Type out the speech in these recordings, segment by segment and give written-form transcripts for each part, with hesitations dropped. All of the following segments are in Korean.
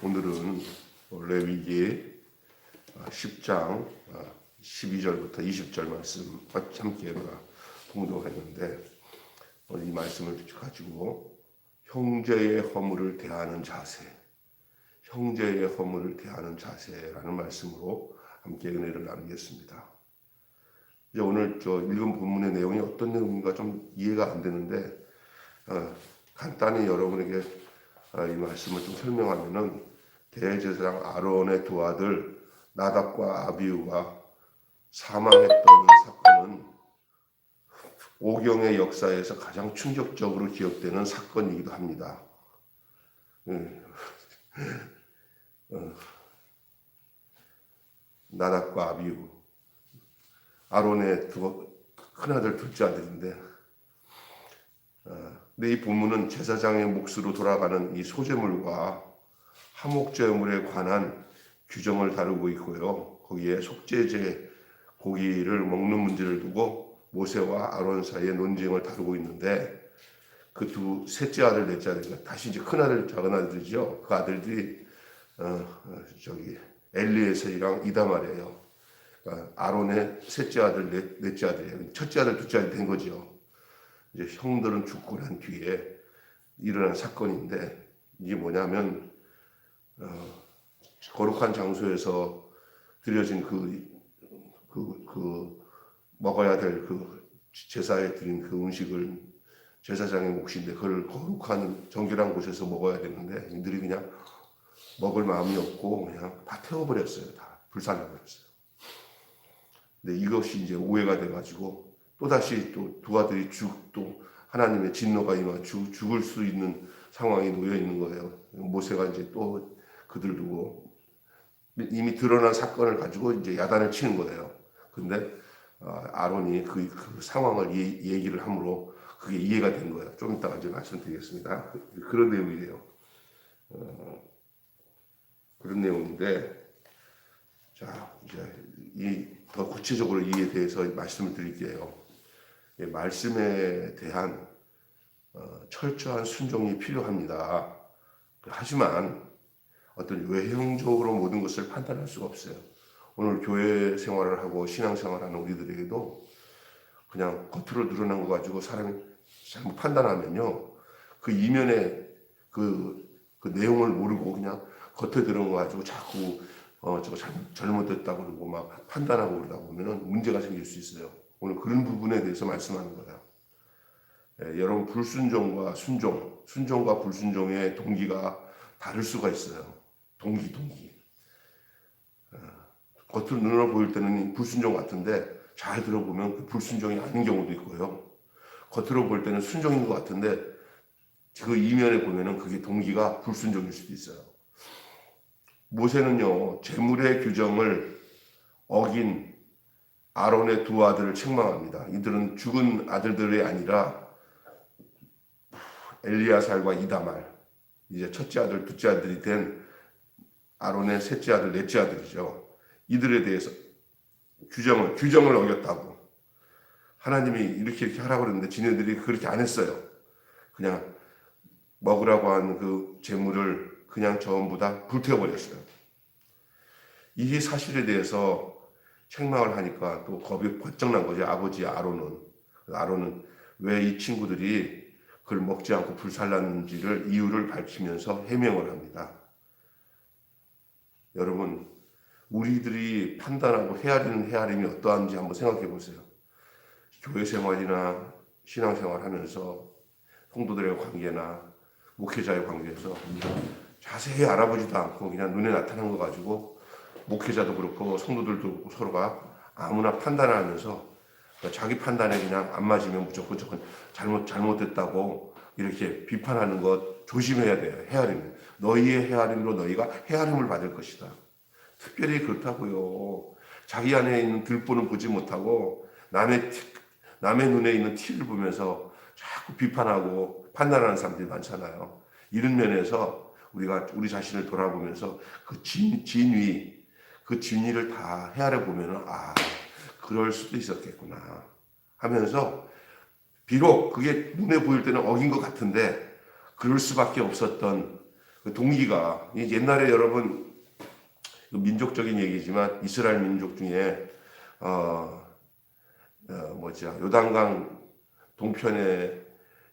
오늘은 레위기 10장 12절부터 20절 말씀 함께 봉독했는데, 이 말씀을 가지고 형제의 허물을 대하는 자세, 형제의 허물을 대하는 자세라는 말씀으로 함께 은혜를 나누겠습니다. 이제 오늘 읽은 본문의 내용이 어떤 내용인가 좀 이해가 안 되는데, 간단히 여러분에게 이 말씀을 좀 설명하면은, 대제사장 아론의 두 아들 나답과 아비후가 사망했던 이 사건은 오경의 역사에서 가장 충격적으로 기억되는 사건이기도 합니다. 나답과 아비후, 아론의 두 큰아들 둘째 아들인데, 근데 이 본문은 제사장의 몫으로 돌아가는 이 소제물과 화목제물에 관한 규정을 다루고 있고요. 거기에 속죄제 고기를 먹는 문제를 두고 모세와 아론 사이의 논쟁을 다루고 있는데, 그 두 셋째 아들, 넷째 아들, 다시 이제 큰 아들, 작은 아들이죠. 그 아들들이 엘리에셀이랑 이다말이에요. 그러니까 아론의 셋째 아들, 넷째 아들이에요. 첫째 아들, 둘째 아들 된 거죠. 이제 형들은 죽고 난 뒤에 일어난 사건인데, 이게 뭐냐면 거룩한 장소에서 드려진 먹어야 될 제사에 드린 그 음식을 제사장의 몫인데, 그걸 거룩한 정결한 곳에서 먹어야 되는데 이들이 그냥 먹을 마음이 없고 그냥 다 태워버렸어요. 다 불살라버렸어요. 근데 이것이 이제 오해가 돼가지고 또다시 두 아들이 또 하나님의 진노가 임하 죽을 수 있는 상황이 놓여 있는 거예요. 모세가 이제 또 그들 두고 이미 드러난 사건을 가지고 이제 야단을 치는 거예요. 근데 아론이 그 상황을 얘기를 함으로 그게 이해가 된 거예요. 좀 이따가 이제 말씀드리겠습니다. 그런 내용이에요. 그런 내용인데, 자, 이제 더 구체적으로 이에 대해서 말씀을 드릴게요. 말씀에 대한 철저한 순종이 필요합니다. 하지만 어떤 외형적으로 모든 것을 판단할 수가 없어요. 오늘 교회 생활을 하고 신앙생활하는 우리들에게도 그냥 겉으로 드러난 거 가지고 사람이 잘못 판단하면요, 그 이면에 그 내용을 모르고 그냥 겉에 드러난 거 가지고 자꾸 저거 잘못됐다고 그러고 막 판단하고 그러다 보면은 문제가 생길 수 있어요. 오늘 그런 부분에 대해서 말씀하는 거예요. 여러분, 불순종과 순종과 불순종의 동기가 다를 수가 있어요. 동기. 겉으로 눈으로 보일 때는 불순종 같은데 잘 들어보면 그 불순종이 아닌 경우도 있고요. 겉으로 볼 때는 순종인 것 같은데 그 이면에 보면은 그게 동기가 불순종일 수도 있어요. 모세는요, 제물의 규정을 어긴 아론의 두 아들을 책망합니다. 이들은 죽은 아들들이 아니라 엘리야살과 이다말, 이제 첫째 아들, 둘째 아들이 된 아론의 셋째 아들, 넷째 아들이죠. 이들에 대해서 규정을 어겼다고. 하나님이 이렇게 하라고 그랬는데 지네들이 그렇게 안 했어요. 그냥 먹으라고 한 그 재물을 그냥 전부 다 불태워버렸어요. 이 사실에 대해서 책망을 하니까 또 겁이 번쩍 난 거죠. 아버지 아론은 왜 이 친구들이 그걸 먹지 않고 불살랐는지를 이유를 밝히면서 해명을 합니다. 여러분, 우리들이 판단하고 헤아림이 어떠한지 한번 생각해 보세요. 교회 생활이나 신앙생활 하면서 성도들의 관계나 목회자의 관계에서 자세히 알아보지도 않고 그냥 눈에 나타난 거 가지고 목회자도 그렇고 성도들도 그렇고 서로가 아무나 판단하면서 자기 판단에 그냥 안 맞으면 무조건 잘못됐다고 이렇게 비판하는 것 조심해야 돼요. 헤아림. 너희의 헤아림으로 너희가 헤아림을 받을 것이다. 특별히 그렇다고요. 자기 안에 있는 들보는 보지 못하고 남의 눈에 있는 티를 보면서 자꾸 비판하고 판단하는 사람들이 많잖아요. 이런 면에서 우리가 우리 자신을 돌아보면서 그 진위를 다 헤아려 보면은 그럴 수도 있었겠구나 하면서, 비록 그게 눈에 보일 때는 어긴 것 같은데 그럴 수밖에 없었던 그 동기가 옛날에 여러분 민족적인 얘기지만 이스라엘 민족 중에 요단강 동편에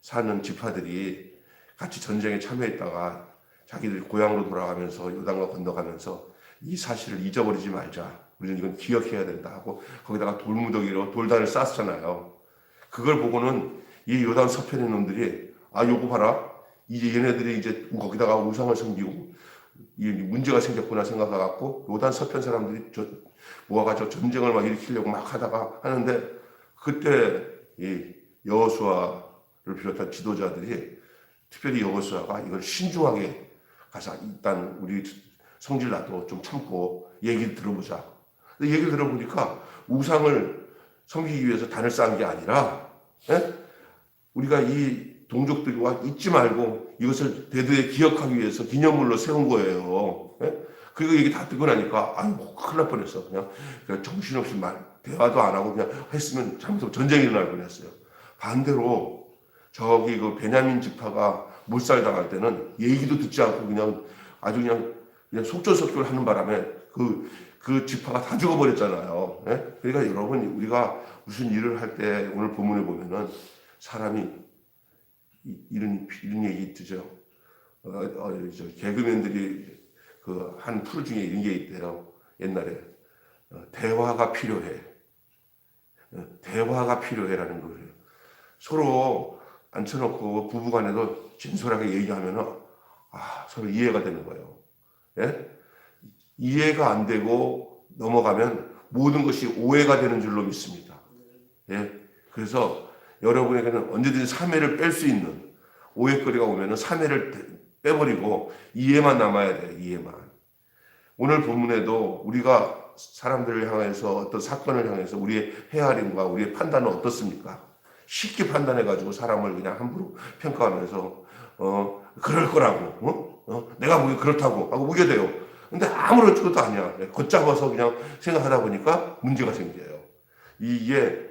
사는 지파들이 같이 전쟁에 참여했다가 자기들 고향으로 돌아가면서 요단강 건너가면서 이 사실을 잊어버리지 말자. 우리는 이건 기억해야 된다 하고 거기다가 돌무더기로 돌단을 쌌잖아요. 그걸 보고는 이 요단 서편의 놈들이 요거 봐라. 이제 얘네들이 이제 거기다가 우상을 섬기고 이 문제가 생겼구나 생각해갖고 요단 서편 사람들이 모아가지고 전쟁을 막 일으키려고 막 하다가 하는데 그때 이 여호수아를 비롯한 지도자들이 특별히 여호수아가 이걸 신중하게 가서 일단 우리 성질 나도 좀 참고 얘기를 들어보자. 근데 얘기를 들어보니까 우상을 섬기기 위해서 단을 쌓은 게 아니라 우리가 이 동족들과 잊지 말고 이것을 대대에 기억하기 위해서 기념물로 세운 거예요. 그리고 얘기 다 듣고 나니까 큰일 날 뻔했어. 그냥 정신없이 대화도 안 하고 그냥 했으면 잘못하면 전쟁이 일어날 뻔했어요. 반대로 저기 그 베냐민 지파가 몰살당할 때는 얘기도 듣지 않고 그냥 아주 그냥 속절속절 하는 바람에 그 지파가 다 죽어버렸잖아요. 그러니까 여러분 우리가 무슨 일을 할 때 오늘 본문에 보면은 사람이 이런 얘기 있죠. 개그맨들이 그 한 프로 중에 이런 게 있대요. 옛날에 대화가 필요해. 대화가 필요해라는 거예요. 서로 앉혀놓고 부부간에도 진솔하게 얘기하면은 서로 이해가 되는 거예요. 이해가 안 되고 넘어가면 모든 것이 오해가 되는 줄로 믿습니다. 그래서 여러분에게는 언제든지 참회를 뺄 수 있는 오해거리가 오면은 참회를 빼버리고 이해만 남아야 돼요. 이해만. 오늘 본문에도 우리가 사람들을 향해서 어떤 사건을 향해서 우리의 헤아림과 우리의 판단은 어떻습니까? 쉽게 판단해가지고 사람을 그냥 함부로 평가하면서 그럴 거라고 내가 보기 그렇다고 하고 보게 돼요. 근데 아무런 것도 아니야. 걷잡아서 그냥 생각하다 보니까 문제가 생겨요. 이게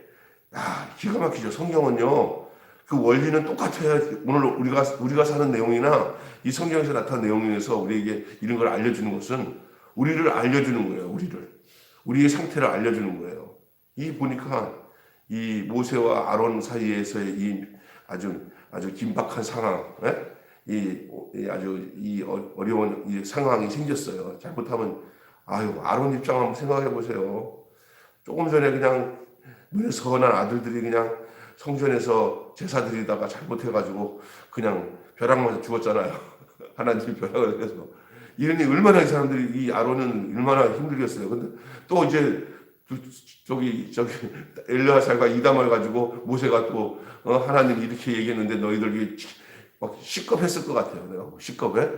기가 막히죠. 성경은요. 그 원리는 똑같아요. 오늘 우리가 사는 내용이나 이 성경에서 나타난 내용에서 우리에게 이런 걸 알려주는 것은 우리를 알려주는 거예요. 우리의 상태를 알려주는 거예요. 이 보니까 이 모세와 아론 사이에서의 이 아주 긴박한 상황, 이 어려운 이 상황이 생겼어요. 잘못하면 아론 입장 한번 생각해 보세요. 조금 전에 그냥 눈에 선한 아들들이 그냥 성전에서 제사 드리다가 잘못해가지고 그냥 벼락 맞아 죽었잖아요. 하나님이 벼락을 해서. 이러니 얼마나 이 사람들이 이 아론은 얼마나 힘들겠어요. 근데 또 이제 저기 엘르아살과 이담을 가지고 모세가 또 하나님 이렇게 얘기했는데 너희들 막 시겁했을 것 같아요. 내가 시겁해?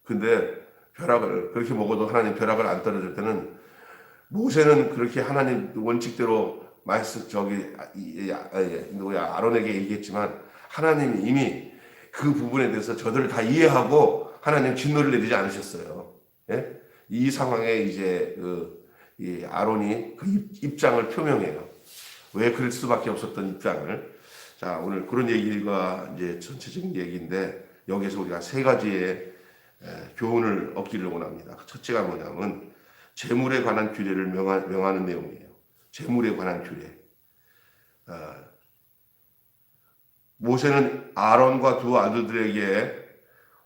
근데 벼락을 그렇게 먹어도 하나님 벼락을 안 떨어질 때는 모세는 그렇게 하나님 원칙대로 아론에게 얘기했지만 하나님이 이미 그 부분에 대해서 저들을 다 이해하고 하나님 진노를 내리지 않으셨어요. 이 상황에 이제 이 아론이 그 입장을 표명해요. 왜 그럴 수밖에 없었던 입장을. 자, 오늘 그런 얘기가 이제 전체적인 얘기인데 여기서 우리가 세 가지의 교훈을 얻기를 원합니다. 첫째가 뭐냐면 재물에 관한 규례를 명하는 내용이에요. 재물에 관한 규례. 모세는 아론과 두 아들들에게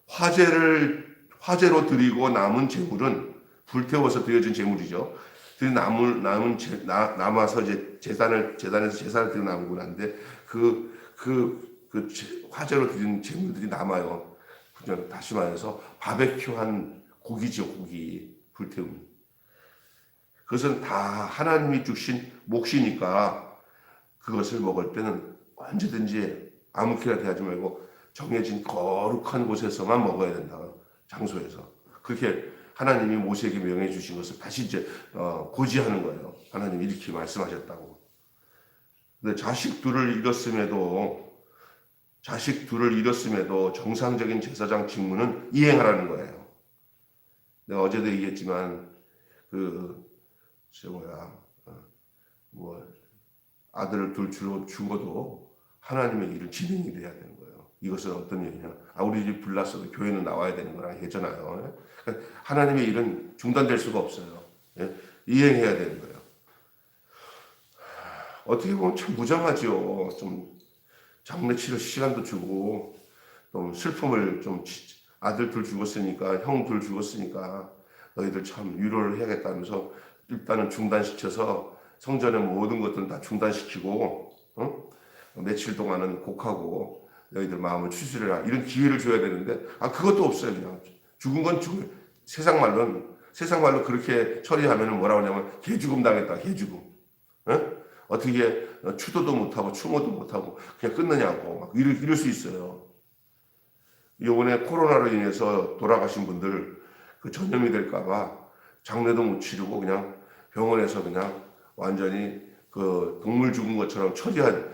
화제로 드리고 남은 재물은 불태워서 드려진 재물이죠. 남아서 이제 재단에서 제사를 드려 남은 건데 화제로 드린 재물들이 남아요. 다시 말해서 바베큐한 고기죠, 고기 불태움. 그것은 다 하나님이 주신 몫이니까 그것을 먹을 때는 언제든지 아무렇게나 대하지 말고 정해진 거룩한 곳에서만 먹어야 된다. 장소에서. 그렇게 하나님이 모세에게 명해 주신 것을 다시 이제 고지하는 거예요. 하나님이 이렇게 말씀하셨다고. 근데 자식 둘을 잃었음에도 정상적인 제사장 직무는 이행하라는 거예요. 내가 어제도 얘기했지만 아들을 둘 죽어도 하나님의 일을 진행이 돼야 되는 거예요. 이것은 어떤 얘기냐? 우리 집 불났어도 교회는 나와야 되는 거라 했잖아요. 그러니까 하나님의 일은 중단될 수가 없어요. 예? 이행해야 되는 거예요. 어떻게 보면 참 무정하죠. 좀 장례 치료 시간도 주고, 좀 슬픔을 좀 아들 둘 죽었으니까, 형 둘 죽었으니까 너희들 참 위로를 해야겠다면서 일단은 중단시켜서 성전의 모든 것들은 다 중단시키고, 며칠 동안은 곡하고 너희들 마음을 추스려라, 이런 기회를 줘야 되는데 그것도 없어요. 그냥 죽은 건 죽은, 세상 말로 그렇게 처리하면 뭐라고 하냐면 개죽음 당했다, 개죽음. 어떻게 추도도 못하고 추모도 못하고 그냥 끊느냐고 막 이럴 수 있어요. 이번에 코로나로 인해서 돌아가신 분들 그 전염이 될까봐 장례도 못 치르고 그냥 병원에서 그냥 완전히 그 동물 죽은 것처럼 처리하는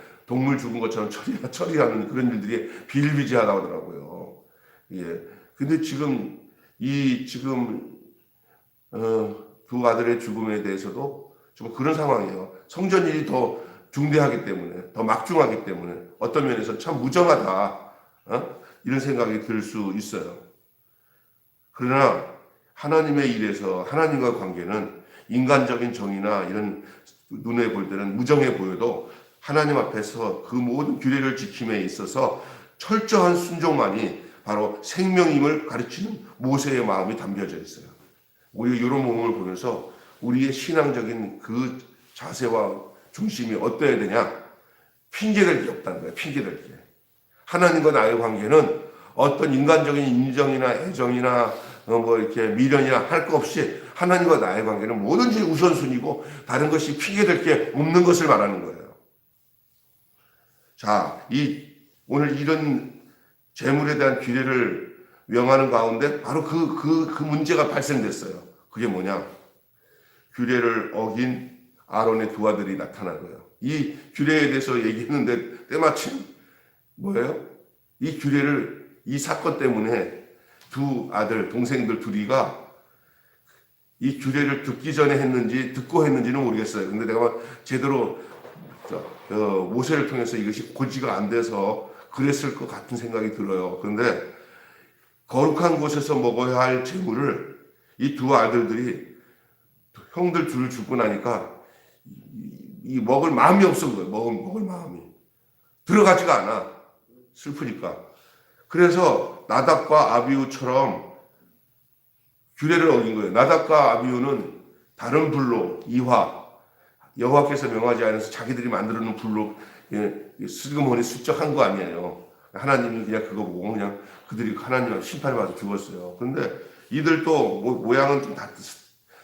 그런 일들이 비일비재하다고 하더라고요. 예. 근데 지금 두 아들의 죽음에 대해서도 좀 그런 상황이에요. 성전일이 더 중대하기 때문에, 더 막중하기 때문에 어떤 면에서 참 무정하다, 이런 생각이 들 수 있어요. 그러나 하나님의 일에서 하나님과 관계는 인간적인 정의나 이런 눈에 볼 때는 무정해 보여도 하나님 앞에서 그 모든 규례를 지킴에 있어서 철저한 순종만이 바로 생명임을 가르치는 모세의 마음이 담겨져 있어요. 우리 이런 몸을 보면서 우리의 신앙적인 그 자세와 중심이 어떠해야 되냐? 핑계댈 게 없다는 거예요. 핑계댈 게. 하나님과 나의 관계는 어떤 인간적인 인정이나 애정이나 이렇게 미련이나 할 거 없이 하나님과 나의 관계는 뭐든지 우선순위고 다른 것이 핑계댈 게 없는 것을 말하는 거예요. 자, 오늘 이런 재물에 대한 규례를 명하는 가운데 바로 그 문제가 발생됐어요. 그게 뭐냐? 규례를 어긴 아론의 두 아들이 나타난 거예요. 이 규례에 대해서 얘기했는데 때마침 뭐예요? 이 사건 때문에 두 아들, 동생들 둘이가 이 규례를 듣기 전에 했는지 듣고 했는지는 모르겠어요. 근데 내가 제대로 모세를 통해서 이것이 고지가 안 돼서 그랬을 것 같은 생각이 들어요. 그런데 거룩한 곳에서 먹어야 할 재물을 이 두 아들들이 형들 둘을 죽고 나니까 먹을 마음이 없은 거예요. 먹을 마음이. 들어가지가 않아. 슬프니까. 그래서 나답과 아비후처럼 규례를 어긴 거예요. 나답과 아비후는 다른 불로, 이화, 여호와께서 명하지 않아서 자기들이 만들어 놓은 불로 슬그머니 수쩍한 거 아니에요. 하나님이 그냥 그거 보고 그냥 그들이 하나님한테 심판을 받아 죽었어요. 그런데 이들도 모양은 좀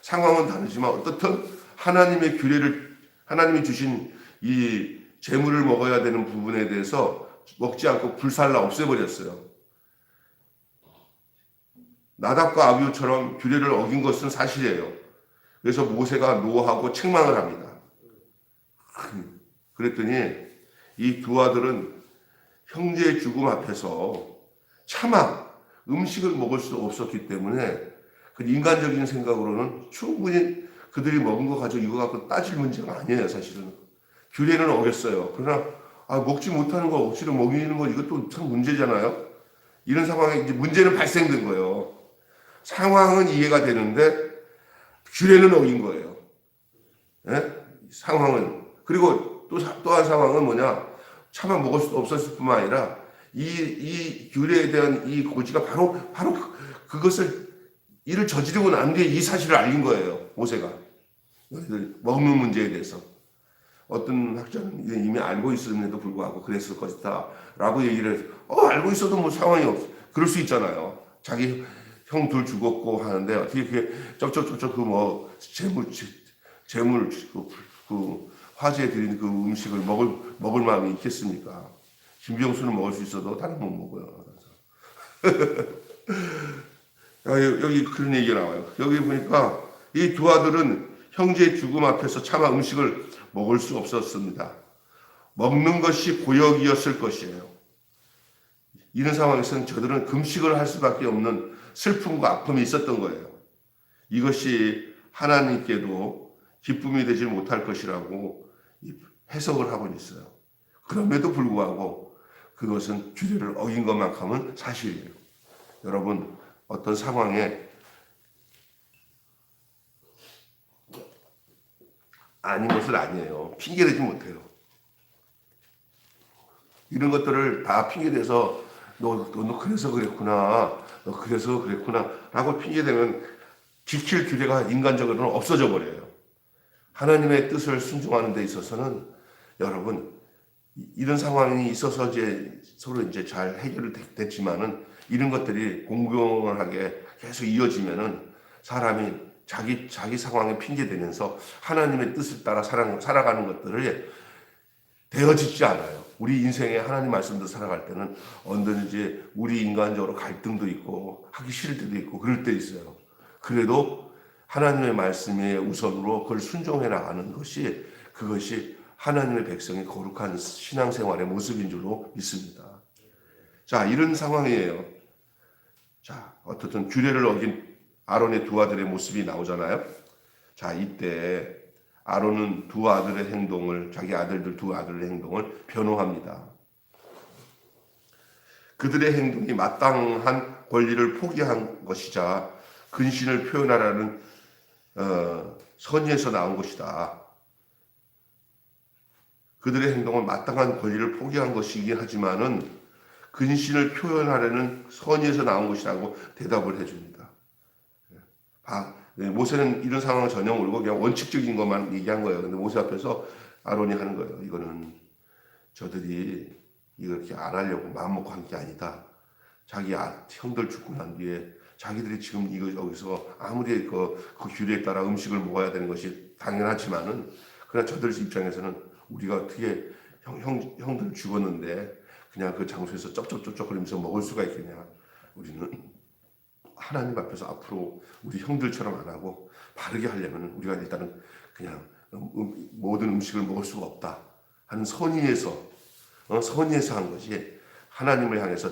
상황은 다르지만 어떻든 하나님의 규례를, 하나님이 주신 이 재물을 먹어야 되는 부분에 대해서 먹지 않고 불살라 없애버렸어요. 나답과 아비후처럼 규례를 어긴 것은 사실이에요. 그래서 모세가 노하고 책망을 합니다. 그랬더니 이 두 아들은 형제의 죽음 앞에서 차마 음식을 먹을 수 없었기 때문에 그 인간적인 생각으로는 충분히 그들이 먹은 거 가지고 이거 갖고 따질 문제가 아니에요. 사실은 규례는 어겼어요. 그러나 먹지 못하는 거 억지로 먹이는 거 이것도 참 문제잖아요. 이런 상황에 이제 문제는 발생된 거예요. 상황은 이해가 되는데 규례는 어긴 거예요. 예? 상황은. 그리고 또 한 상황은 뭐냐? 차마 먹을 수 없었을 뿐만 아니라 이 규례에 대한 이 고지가 바로 그것을 이를 저지르고 난 뒤에 이 사실을 알린 거예요. 모세가. 먹는 문제에 대해서. 어떤 학자는 이미 알고 있었는데도 불구하고 그랬을 것이다 라고 얘기를 해서 알고 있어도 뭐 상황이 없어. 그럴 수 있잖아요. 자기 형 둘 죽었고 하는데 어떻게 그게 쩝쩝 재물 그 화제에 드린 그 음식을 먹을 마음이 있겠습니까? 김병수는 먹을 수 있어도 다른 못 먹어요. 여기 그런 얘기가 나와요. 여기 보니까 이 두 아들은 형제의 죽음 앞에서 차마 음식을 먹을 수 없었습니다. 먹는 것이 고역이었을 것이에요. 이런 상황에서는 저들은 금식을 할 수밖에 없는 슬픔과 아픔이 있었던 거예요. 이것이 하나님께도 기쁨이 되지 못할 것이라고 해석을 하고 있어요. 그럼에도 불구하고 그것은 규례를 어긴 것만큼은 사실이에요. 여러분, 어떤 상황에 아닌 것은 아니에요. 핑계대지 못해요. 이런 것들을 다 핑계대서 너 그래서 그랬구나, 너 그래서 그랬구나 라고 핑계대면 지킬 규례가 인간적으로는 없어져 버려요. 하나님의 뜻을 순종하는 데 있어서는 여러분, 이런 상황이 있어서 이제 서로 이제 잘 해결이 됐지만은 이런 것들이 공공하게 계속 이어지면은 사람이 자기 상황에 핑계대면서 하나님의 뜻을 따라 살아가는 것들을 되어지지 않아요. 우리 인생에 하나님 말씀도 살아갈 때는 언제든지 우리 인간적으로 갈등도 있고 하기 싫을 때도 있고 그럴 때 있어요. 그래도 하나님의 말씀에 우선으로 그걸 순종해 나가는 것이 그것이 하나님의 백성의 거룩한 신앙생활의 모습인 줄로 믿습니다. 자, 이런 상황이에요. 자, 어떻든 규례를 어긴 아론의 두 아들의 모습이 나오잖아요. 자, 이때 아론은 두 아들의 행동을, 자기 아들들 두 아들의 행동을 변호합니다. 그들의 행동이 마땅한 권리를 포기한 것이자 근신을 표현하라는 선의에서 나온 것이다. 그들의 행동은 마땅한 권리를 포기한 것이긴 하지만은 근신을 표현하려는 선의에서 나온 것이라고 대답을 해줍니다. 모세는 이런 상황을 전혀 모르고 그냥 원칙적인 것만 얘기한 거예요. 근데 모세 앞에서 아론이 하는 거예요. 이거는 저들이 이렇게 안 하려고 마음먹고 한 게 아니다. 자기 형들 죽고 난 뒤에 자기들이 지금 이거 여기서 아무리 그 규례에 따라 음식을 먹어야 되는 것이 당연하지만은 그러나 저들 입장에서는 우리가 어떻게 형들 죽었는데 그냥 그 장소에서 쩝쩝쩝쩝거리면서 먹을 수가 있겠냐. 우리는 하나님 앞에서 앞으로 우리 형들처럼 안 하고 바르게 하려면 우리가 일단은 그냥 모든 음식을 먹을 수가 없다 하는 선의에서 한 것이 하나님을 향해서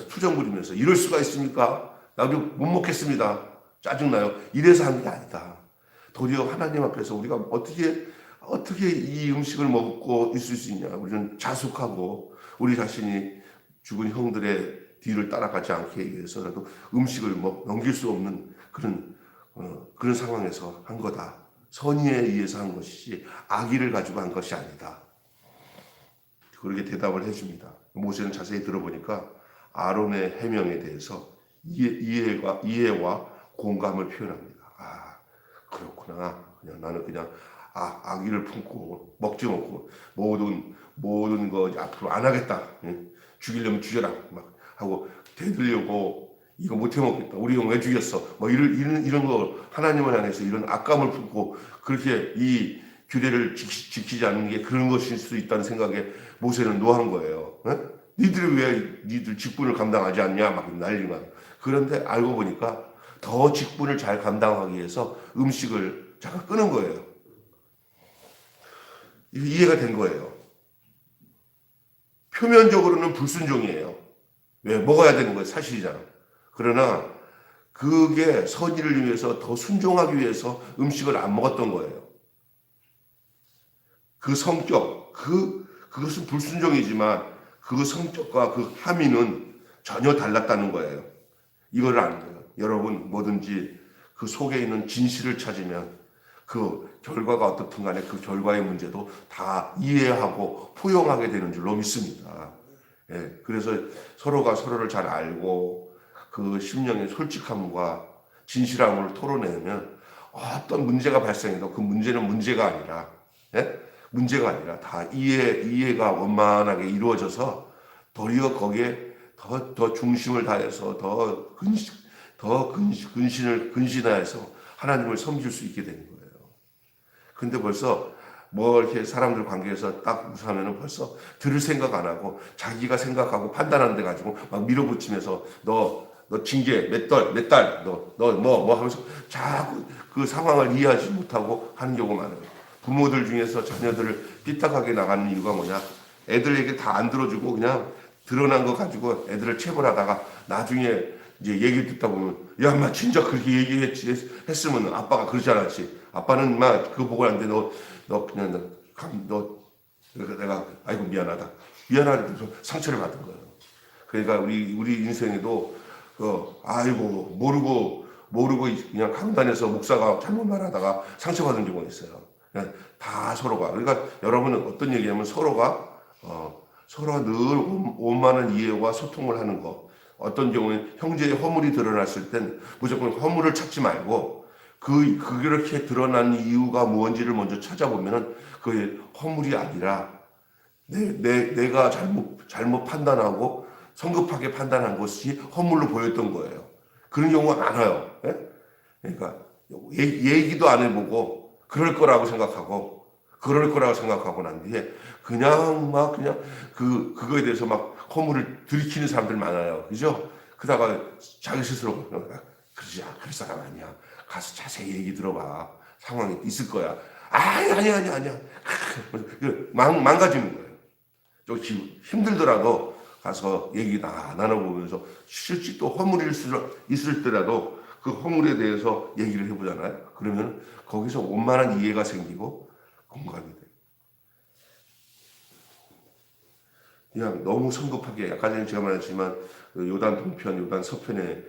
투정 부리면서 이럴 수가 있습니까? 나도 못 먹겠습니다. 짜증나요. 이래서 한 게 아니다. 도리어 하나님 앞에서 우리가 어떻게 이 음식을 먹고 있을 수 있냐. 우리는 자숙하고 우리 자신이 죽은 형들의 뒤를 따라가지 않게 위해서라도 음식을 넘길 수 없는 그런 상황에서 한 거다. 선의에 의해서 한 것이지 악의를 가지고 한 것이 아니다. 그렇게 대답을 해줍니다. 모세는 자세히 들어보니까 아론의 해명에 대해서 이해와 공감을 표현합니다. 아, 그렇구나. 나는 그냥 악의를 품고 먹지 않고 모든 거 앞으로 안 하겠다. 죽이려면 죽여라. 막 하고 대들려고 이거 못 해먹겠다. 우리 형 왜 죽였어? 뭐 이런 거 하나님을 향해서 이런 악감을 품고 그렇게 이 규례를 지키지 않는 게 그런 것일 수 있다는 생각에 모세는 노한 거예요. 니들이 왜 니들 직분을 감당하지 않냐? 막 난리가. 그런데 알고 보니까 더 직분을 잘 감당하기 위해서 음식을 잠깐 끄는 거예요. 이해가 된 거예요. 표면적으로는 불순종이에요. 왜? 먹어야 되는 거예요. 사실이잖아. 그러나 그게 선의를 위해서 더 순종하기 위해서 음식을 안 먹었던 거예요. 그 성격, 그것은 불순종이지만 그 성격과 그 함의는 전혀 달랐다는 거예요. 이걸 아는 거예요. 여러분 뭐든지 그 속에 있는 진실을 찾으면 그 결과가 어떻든 간에 그 결과의 문제도 다 이해하고 포용하게 되는 줄로 믿습니다. 예, 그래서 서로가 서로를 잘 알고 그 심령의 솔직함과 진실함을 토론내면 어떤 문제가 발생해도 그 문제는 문제가 아니라 다 이해가 원만하게 이루어져서 도리어 거기에 더 중심을 다해서 더 근신하여서 하나님을 섬길 수 있게 되는 거예요. 근데 벌써 이렇게 사람들 관계에서 딱 무사하면은 벌써 들을 생각 안 하고 자기가 생각하고 판단하는 데 가지고 막 밀어붙이면서 너 징계 몇 달 너 하면서 자꾸 그 상황을 이해하지 못하고 하는 경우가 많아요. 부모들 중에서 자녀들을 삐딱하게 나가는 이유가 뭐냐? 애들에게 다 안 들어주고 그냥 드러난 거 가지고 애들을 체벌하다가 나중에 이제 얘기 듣다 보면 야, 인마 진짜 그렇게 얘기했으면 아빠가 그러지 않았지. 아빠는 인마 그거 보고 안 돼. 너 그냥 내가 아이고 미안하다. 미안하게 상처를 받은 거예요. 그러니까 우리 인생에도 아이고 모르고 그냥 강단에서 목사가 잘못 말하다가 상처받은 경우가 있어요. 그냥 다 서로가. 그러니까 여러분은 어떤 얘기냐면 서로가 늘 원만한 이해와 소통을 하는 거. 어떤 경우에 형제의 허물이 드러났을 땐 무조건 허물을 찾지 말고 그렇게 드러난 이유가 무언지를 먼저 찾아보면은 그 허물이 아니라 내가 잘못 판단하고 성급하게 판단한 것이 허물로 보였던 거예요. 그런 경우가 많아요. 예? 그러니까 얘기도 안 해보고 그럴 거라고 생각하고 난 뒤에 그냥 그거에 대해서 막 허물을 들이키는 사람들 많아요. 그죠? 그러다가 자기 스스로 그럴 사람 아니야. 가서 자세히 얘기 들어봐. 상황이 있을 거야. 아니야. 망가지는 거예요. 좀 힘들더라도 가서 얘기 나눠보면서 실제 또 허물이 있을 때라도 그 허물에 대해서 얘기를 해보잖아요. 그러면 거기서 원만한 이해가 생기고 공감이 돼요. 그냥 너무 성급하게 아까 전에 제가 말했지만 그 요단 동편, 요단 서편에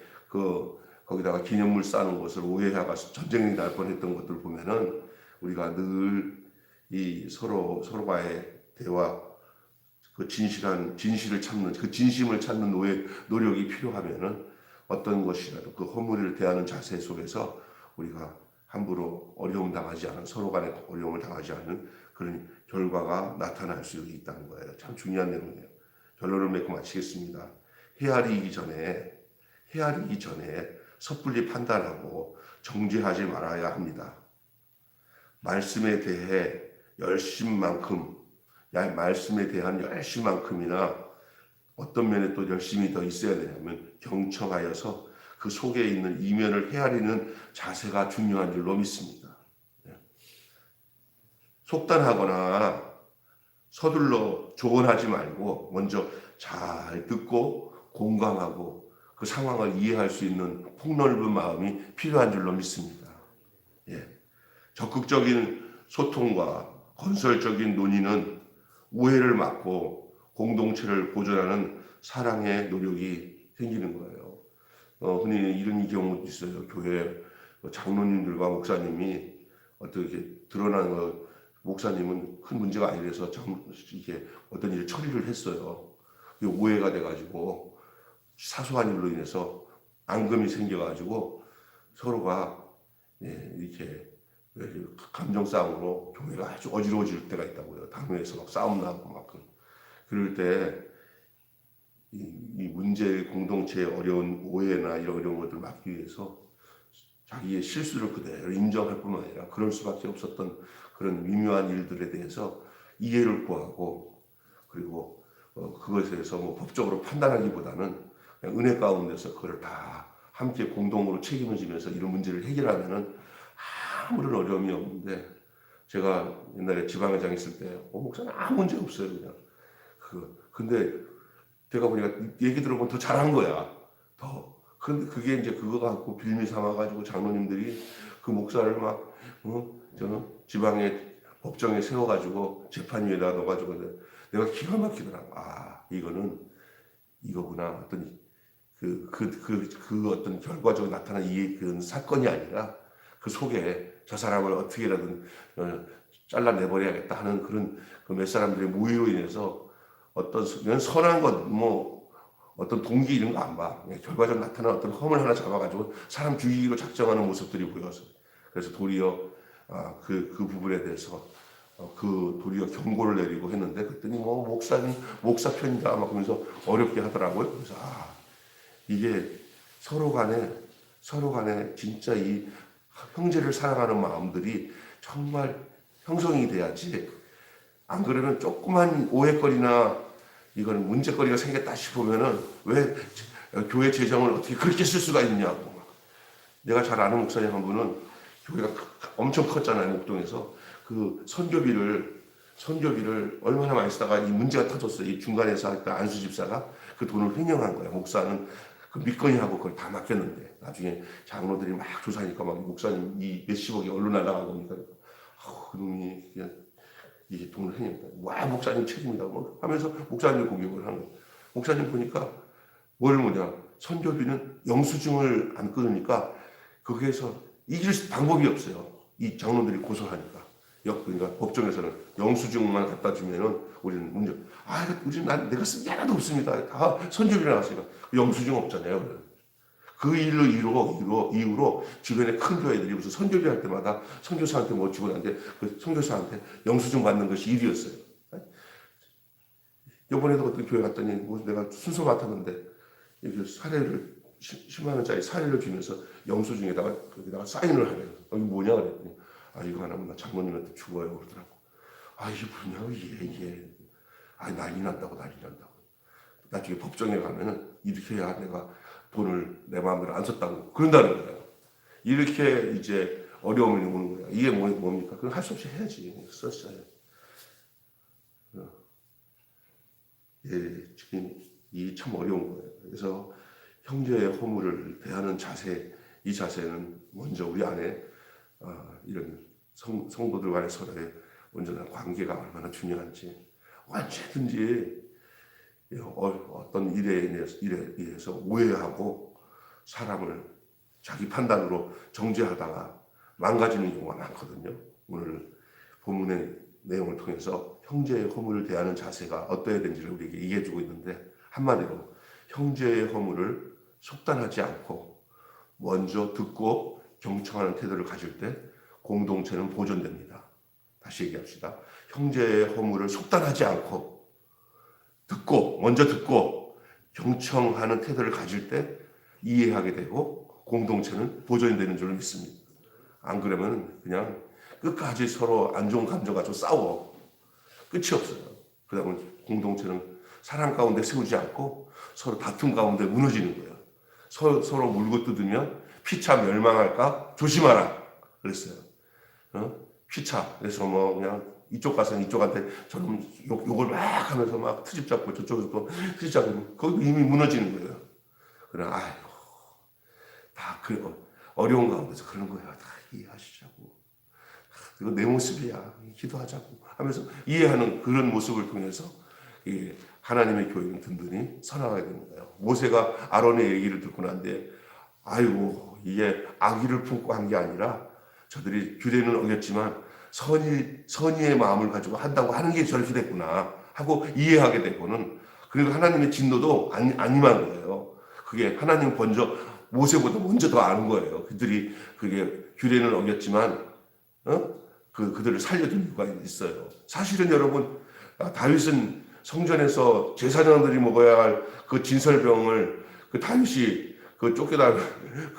거기다가 기념물 쌓는 것을 오해하가 전쟁이 날 뻔했던 것들 보면은 우리가 늘 이 서로가의 대화, 그 진실을 찾는 그 진심을 찾는 노력이 필요하면은 어떤 것이라도 그 허물을 대하는 자세 속에서 우리가 함부로 어려움 당하지 않은 서로 간에 어려움을 당하지 않는 그런 결과가 나타날 수 있다는 거예요. 참 중요한 내용이에요. 결론을 맺고 마치겠습니다. 헤아리기 전에 섣불리 판단하고 정죄하지 말아야 합니다. 말씀에 대한 열심만큼이나 어떤 면에 또 열심이 더 있어야 되냐면 경청하여서 그 속에 있는 이면을 헤아리는 자세가 중요한 줄로 믿습니다. 속단하거나 서둘러 조언하지 말고 먼저 잘 듣고 공감하고 그 상황을 이해할 수 있는 폭넓은 마음이 필요한 줄로 믿습니다. 적극적인 소통과 건설적인 논의는 오해를 막고 공동체를 보존하는 사랑의 노력이 생기는 거예요. 흔히 이런 경우도 있어요. 교회 장로님들과 목사님이 어떻게 드러나는 거, 목사님은 큰 문제가 아니라서 이게 어떤 일을 처리를 했어요. 오해가 돼가지고 사소한 일로 인해서 앙금이 생겨가지고 서로가 이렇게 감정 싸움으로 교회가 아주 어지러워질 때가 있다고요. 당회에서 막 싸움 나고 막 그럴 때 이 문제 공동체의 어려운 오해나 이런 것들을 막기 위해서 자기의 실수를 그대로 인정할 뿐만 아니라 그럴 수밖에 없었던 그런 미묘한 일들에 대해서 이해를 구하고 그리고 그것에 대해서 뭐 법적으로 판단하기보다는 그냥 은혜 가운데서 그걸 다 함께 공동으로 책임을 지면서 이런 문제를 해결하면은 아무런 어려움이 없는데 제가 옛날에 지방회장 있을 때 목사님 아무 문제 없어요 그냥 근데 제가 보니까 얘기 들어보면 더 잘한 거야 근데 그게 이제 그거 갖고 빌미 삼아가지고 장로님들이 그 목사를 막 저는 지방에 법정에 세워가지고 재판 위에다 넣어가지고 내가 기가 막히더라고. 이거구나. 어떤 그 어떤 결과적으로 나타난 그런 사건이 아니라 그 속에 저 사람을 어떻게라든 잘라내버려야겠다 하는 그런 몇 사람들의 모의로 인해서 어떤 선한 것 어떤 동기 이런 거 안 봐. 결과적으로 나타난 어떤 험을 하나 잡아가지고 사람 죽이기로 작정하는 모습들이 보여서 그래서 도리어 그 부분에 대해서 도리어 경고를 내리고 했는데 그랬더니 목사 편이다 막 그러면서 어렵게 하더라고요. 그래서 이게 서로 간에 진짜 이 형제를 사랑하는 마음들이 정말 형성이 돼야지 안 그러면 조그만 오해거리나 이거는 문제거리가 생겼다 싶으면은 왜 교회 재정을 어떻게 그렇게 쓸 수가 있냐고. 내가 잘 아는 목사님 한 분은 교회가 엄청 컸잖아요. 목동에서 그 선교비를 얼마나 많이 쓰다가 이 문제가 터졌어요. 이 중간에서 할 때 안수 집사가 그 돈을 횡령한 거야. 목사는 그 믿거니하고 그걸 다 맡겼는데 나중에 장로들이 막 조사하니까 막 목사님 이 몇십억이 얼로 날아가고 그러니까 그놈이 그냥 이게 돈을 행입니다. 와 목사님 책임이다 뭐 하면서 목사님 공격을 하는 거예요. 목사님 보니까 뭘 뭐냐 선교비는 영수증을 안 끊으니까 거기에서 이길 방법이 없어요. 이 장로들이 고소하니까. 그러니까 법정에서는 영수증만 갖다 주면은 우리는 문제. 우리는 내가 쓴 게 하나도 없습니다. 다 선교비 나왔으니까 영수증 없잖아요. 그 이후로 주변에 큰 교회들이 무슨 선교비 할 때마다 선교사한테 뭐 주고 나는데 그 선교사한테 영수증 받는 것이 일이었어요. 이번에도 어떤 교회 갔더니 뭐 내가 순서 맡았는데 사례를 10만 원짜리 사례를 주면서 영수증에다가 거기다가 사인을 하래요. 이게 뭐냐 그랬더니 이거 하나면 나 장모님한테 주고요 그러더라고. 이게 뭐냐고 예. 난리 난다고. 나중에 법정에 가면은 이렇게 해야 내가 돈을 내 마음대로 안 썼다고 그런다는 거예요. 이렇게 이제 어려움이 오는 거예요. 이게 뭡니까? 그럼 할 수 없이 해야지. 썼어요. 지금 이 참 어려운 거예요. 그래서 형제의 허물을 대하는 자세, 이 자세는 먼저 우리 안에 이런 성도들 간의 서로의 온전한 관계가 얼마나 중요한지 언제든지 어떤 일에 의해서 오해하고 사람을 자기 판단으로 정죄하다가 망가지는 경우가 많거든요. 오늘 본문의 내용을 통해서 형제의 허물을 대하는 자세가 어떠해야 되는지를 우리에게 얘기해주고 있는데 한마디로 형제의 허물을 속단하지 않고 먼저 듣고 경청하는 태도를 가질 때 공동체는 보존됩니다. 다시 얘기합시다. 형제의 허물을 속단하지 않고 먼저 듣고 경청하는 태도를 가질 때 이해하게 되고 공동체는 보존이 되는 줄 믿습니다. 안 그러면 그냥 끝까지 서로 안 좋은 감정 가지고 싸워. 끝이 없어요. 그러다 공동체는 사랑 가운데 세우지 않고 서로 다툼 가운데 무너지는 거예요. 서로 물고 뜯으면 피차 멸망할까 조심하라 그랬어요. 피차. 그래서 뭐 그냥 이쪽 가서 이쪽한테 저놈 욕을 막 하면서 막 트집 잡고 저쪽에서 또 트집 잡고 거기 이미 무너지는 거예요. 그래 다 어려운 가운데서 그런 거야. 다 이해하시자고. 이거 내 모습이야. 기도하자고 하면서 이해하는 그런 모습을 통해서 하나님의 교회는 든든히 살아가게 되는 거예요. 모세가 아론의 얘기를 듣고 난데 이게 악의를 품고 한 게 아니라 저들이 규례는 어겼지만 선의의 마음을 가지고 한다고 하는 게 저렇게 됐구나 하고 이해하게 되고는 그리고 하나님의 진노도 안 임한 거예요. 그게 하나님 모세보다 먼저 더 아는 거예요. 그들이 그게 규례는 어겼지만 그들을 살려준 이유가 있어요. 사실은 여러분 다윗은 성전에서 제사장들이 먹어야 할 그 진설병을 그 다윗이 그 쫓겨다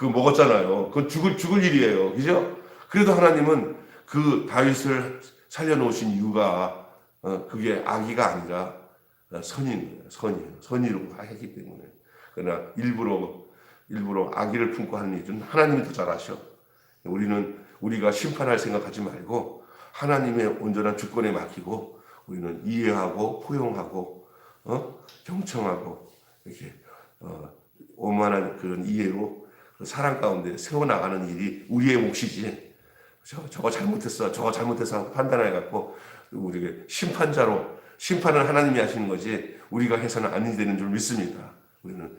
먹었잖아요. 그건 죽을 일이에요. 그죠? 그래도 하나님은 그 다윗을 살려놓으신 이유가 그게 악의가 아니라 선인 거예요. 선의로 했기 때문에. 그러나 일부러 악의를 품고 하는 일은 하나님이 더 잘 아셔. 우리가 심판할 생각하지 말고 하나님의 온전한 주권에 맡기고 우리는 이해하고 포용하고 경청하고 이렇게 오만한 그런 이해로 사랑 가운데 세워나가는 일이 우리의 몫이지. 저거 잘못해서 판단해갖고 우리가 심판은 하나님이 하시는 거지 우리가 해서는 아니 되는 줄 믿습니다. 우리는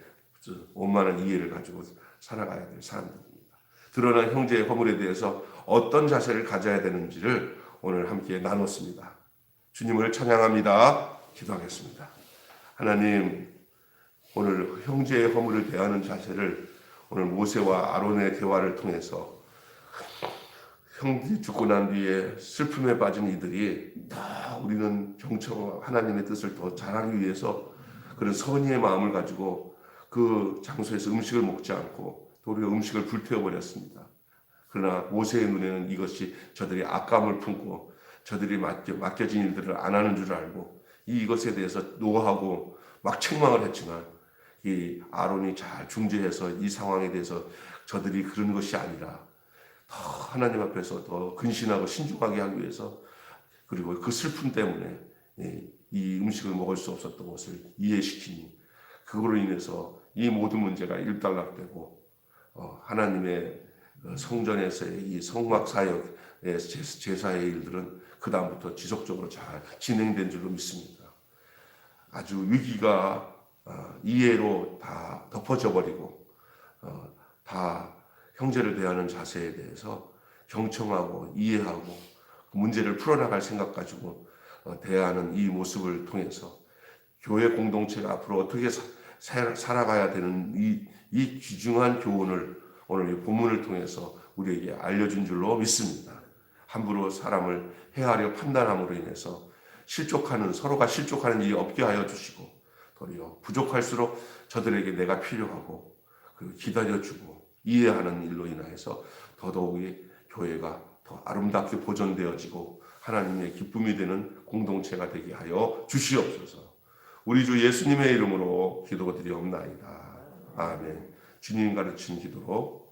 원만한 이해를 가지고 살아가야 될 사람들입니다. 드러난 형제의 허물에 대해서 어떤 자세를 가져야 되는지를 오늘 함께 나눴습니다. 주님을 찬양합니다. 기도하겠습니다. 하나님, 오늘 형제의 허물을 대하는 자세를 오늘 모세와 아론의 대화를 통해서 형들이 죽고 난 뒤에 슬픔에 빠진 이들이 우리는 하나님의 뜻을 더 잘하기 위해서 그런 선의의 마음을 가지고 그 장소에서 음식을 먹지 않고 도리어 음식을 불태워버렸습니다. 그러나 모세의 눈에는 이것이 저들이 악감을 품고 저들이 맡겨진 일들을 안 하는 줄 알고 이것에 대해서 노하고 막 책망을 했지만 이 아론이 잘 중재해서 이 상황에 대해서 저들이 그런 것이 아니라 더 하나님 앞에서 더 근신하고 신중하게 하기 위해서 그리고 그 슬픔 때문에 이 음식을 먹을 수 없었던 것을 이해시키니 그거로 인해서 이 모든 문제가 일단락되고 하나님의 성전에서의 이 성막 사역의 제사의 일들은 그 다음부터 지속적으로 잘 진행된 줄로 믿습니다. 아주 위기가 이해로 다 덮어져 버리고 다 형제를 대하는 자세에 대해서 경청하고 이해하고 문제를 풀어나갈 생각 가지고 대하는 이 모습을 통해서 교회 공동체가 앞으로 어떻게 살아가야 되는 이 귀중한 교훈을 오늘 이 본문을 통해서 우리에게 알려준 줄로 믿습니다. 함부로 사람을 해하려 판단함으로 인해서 서로가 실족하는 일이 없게 하여 주시고 도리어 부족할수록 저들에게 내가 필요하고 그리고 기다려주고 이해하는 일로 인하여서 더더욱이 교회가 더 아름답게 보존되어지고 하나님의 기쁨이 되는 공동체가 되게 하여 주시옵소서. 우리 주 예수님의 이름으로 기도드리옵나이다. 아멘. 주님 가르친 기도로